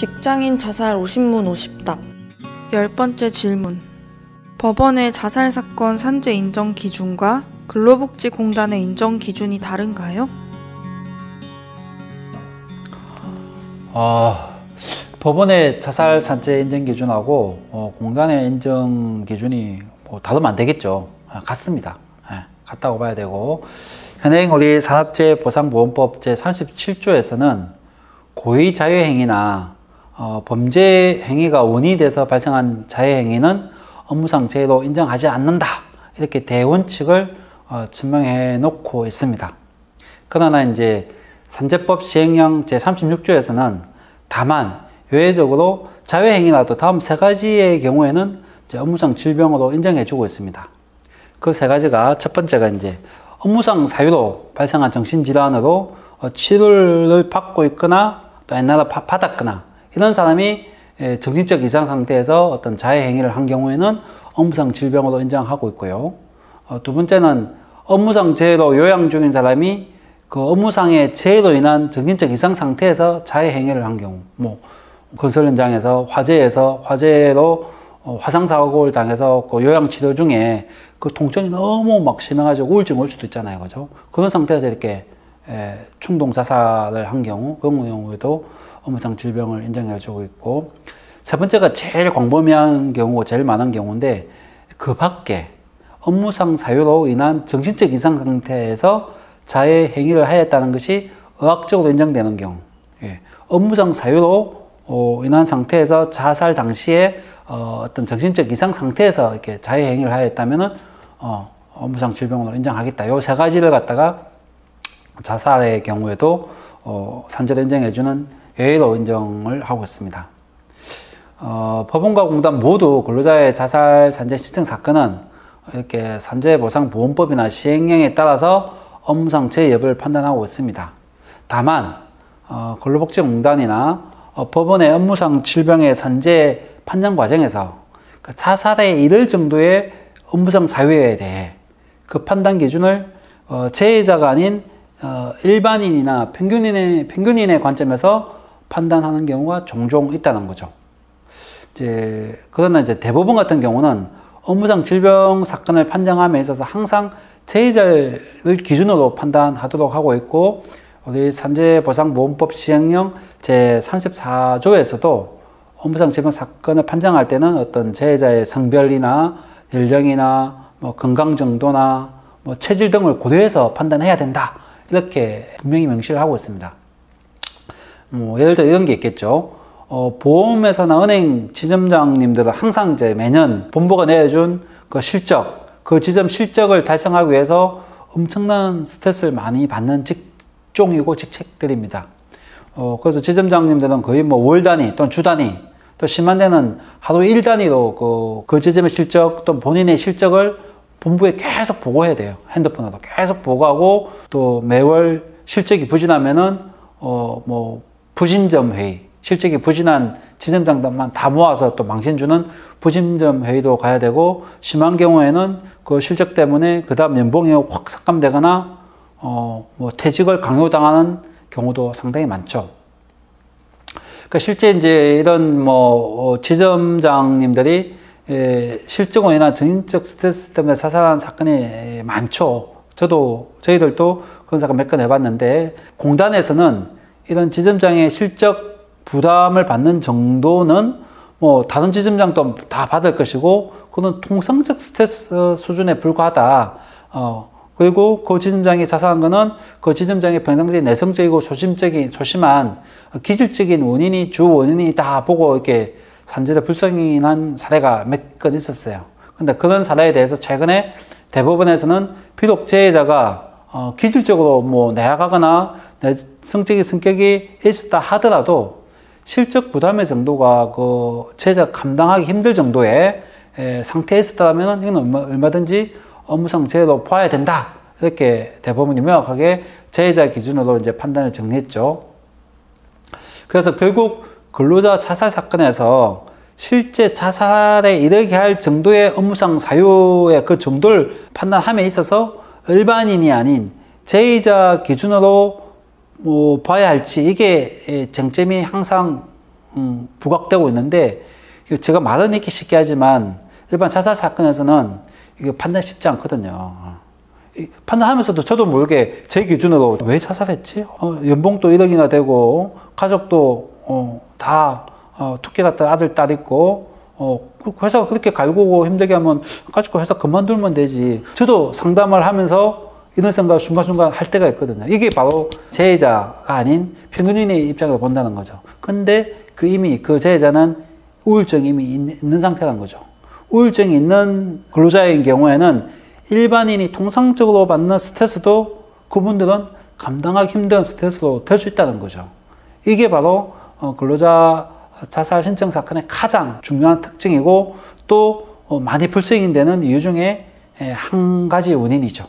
직장인 자살 50문 50답. 10번째 질문. 법원의 자살사건 산재 인정 기준과 근로복지공단의 인정 기준이 다른가요? 법원의 자살 산재 인정 기준하고 공단의 인정 기준이 다르면 안 되겠죠. 같습니다. 같다고 봐야 되고, 현행 우리 산업재해보상보험법 제37조에서는 고의 자유행위나 범죄 행위가 원인이 돼서 발생한 자해행위는 업무상 재해로 인정하지 않는다, 이렇게 대원칙을 증명해 놓고 있습니다. 그러나 이제 산재법 시행령 제36조에서는 다만 외적으로 자해행위라도 다음 세 가지의 경우에는 이제 업무상 질병으로 인정해 주고 있습니다. 그 세 가지가, 첫 번째가 이제 업무상 사유로 발생한 정신질환으로 치료를 받고 있거나 또 옛날에 받았거나 이런 사람이 정신적 이상 상태에서 어떤 자해 행위를 한 경우에는 업무상 질병으로 인정하고 있고요. 두 번째는 업무상 재해로 요양 중인 사람이 그 업무상의 재해로 인한 정신적 이상 상태에서 자해 행위를 한 경우, 건설 현장에서 화재로 화상 사고를 당해서 그 요양 치료 중에 그 통증이 너무 막 심해가지고 우울증 올 수도 있잖아요, 그죠? 그런 상태에서 이렇게 충동 자살을 한 경우, 그런 경우에도 업무상 질병을 인정해주고 있고, 세 번째가 제일 광범위한 경우고 제일 많은 경우인데, 그 밖에 업무상 사유로 인한 정신적 이상 상태에서 자해 행위를 하였다는 것이 의학적으로 인정되는 경우, 업무상 사유로 인한 상태에서 자살 당시에 어떤 정신적 이상 상태에서 이렇게 자해 행위를 하였다면은 업무상 질병으로 인정하겠다. 요 세 가지를 갖다가 자살의 경우에도 산재로 인정해주는 예외로 인정을 하고 있습니다. 법원과 공단 모두 근로자의 자살 산재 신청 사건은 이렇게 산재보상보험법이나 시행령에 따라서 업무상 재해 여부를 판단하고 있습니다. 다만 근로복지공단이나 법원의 업무상 질병의 산재 판정 과정에서 자살에 이를 정도의 업무상 사유에 대해 그 판단 기준을 재해자가 아닌 일반인이나 평균인의 관점에서 판단하는 경우가 종종 있다는 거죠. 그러나 대법원 같은 경우는 업무상 질병 사건을 판정함에 있어서 항상 재해자를 기준으로 판단하도록 하고 있고, 우리 산재보상보험법 시행령 제34조에서도 업무상 질병 사건을 판정할 때는 어떤 재해자의 성별이나 연령이나 건강 정도나 체질 등을 고려해서 판단해야 된다, 이렇게 분명히 명시를 하고 있습니다. 예를 들어 이런 게 있겠죠. 보험회사나 은행 지점장님들은 항상 매년 본부가 내준 그 실적, 그 지점 실적을 달성하기 위해서 엄청난 스트레스를 많이 받는 직종이고 직책들입니다. 그래서 지점장님들은 거의 월 단위 또는 주 단위, 또 심한 데는 하루 일 단위로 그 지점의 실적 또 본인의 실적을 본부에 계속 보고해야 돼요. 핸드폰으로 계속 보고하고, 또 매월 실적이 부진하면은 부진점 회의, 실적이 부진한 지점장들만 다 모아서 또 망신 주는 부진점 회의도 가야 되고, 심한 경우에는 그 실적 때문에 그 다음 연봉이 확 삭감되거나 퇴직을 강요당하는 경우도 상당히 많죠. 그러니까 실제 이런 지점장님들이 실적으로 인한 정신적 스트레스 때문에 자살한 사건이 많죠. 저희들도 그런 사건 몇 건 해봤는데, 공단에서는 이런 지점장의 실적 부담을 받는 정도는 다른 지점장도 다 받을 것이고, 그건 통상적 스트레스 수준에 불과하다. 그리고 그 지점장이 자살한 거는 그 지점장의 평상시에 내성적이고 소심한 기질적인 주 원인이 다 보고 이렇게 산재를 불성인한 사례가 몇 건 있었어요. 근데 그런 사례에 대해서 최근에 대법원에서는 비록 재해자가 기질적으로 나약하거나 내성적인 성격이 있었다 하더라도 실적 부담의 정도가 그 재해자가 감당하기 힘들 정도의 상태에 있었다면 이건 얼마든지 업무상 재해로 봐야 된다, 이렇게 대법원이 명확하게 재해자 기준으로 판단을 정리했죠. 그래서 결국 근로자 자살 사건에서 실제 자살에 이르게 할 정도의 업무상 사유의 그 정도를 판단함에 있어서 일반인이 아닌 재해자 기준으로 봐야 할지, 이게 쟁점이 항상 부각되고 있는데, 제가 말은 이렇게 쉽게 하지만 일반 자살 사건에서는 이게 판단 쉽지 않거든요. 판단하면서도 저도 모르게 제 기준으로 왜 자살했지? 연봉도 1억이나 되고 가족도 다 특혜 같은 아들, 딸 있고 회사가 그렇게 갈구고 힘들게 하면 가지고 회사 그만두면 되지. 저도 상담을 하면서 이런 생각을 순간순간 할 때가 있거든요. 이게 바로 재해자가 아닌 평균인의 입장에서 본다는 거죠. 근데 이미 그 재해자는 우울증이 이미 있는 상태라는 거죠. 우울증이 있는 근로자인 경우에는 일반인이 통상적으로 받는 스트레스도 그분들은 감당하기 힘든 스트레스로 될 수 있다는 거죠. 이게 바로 근로자 자살 신청 사건의 가장 중요한 특징이고 또 많이 불승인되는 이유 중에 한 가지 원인이죠.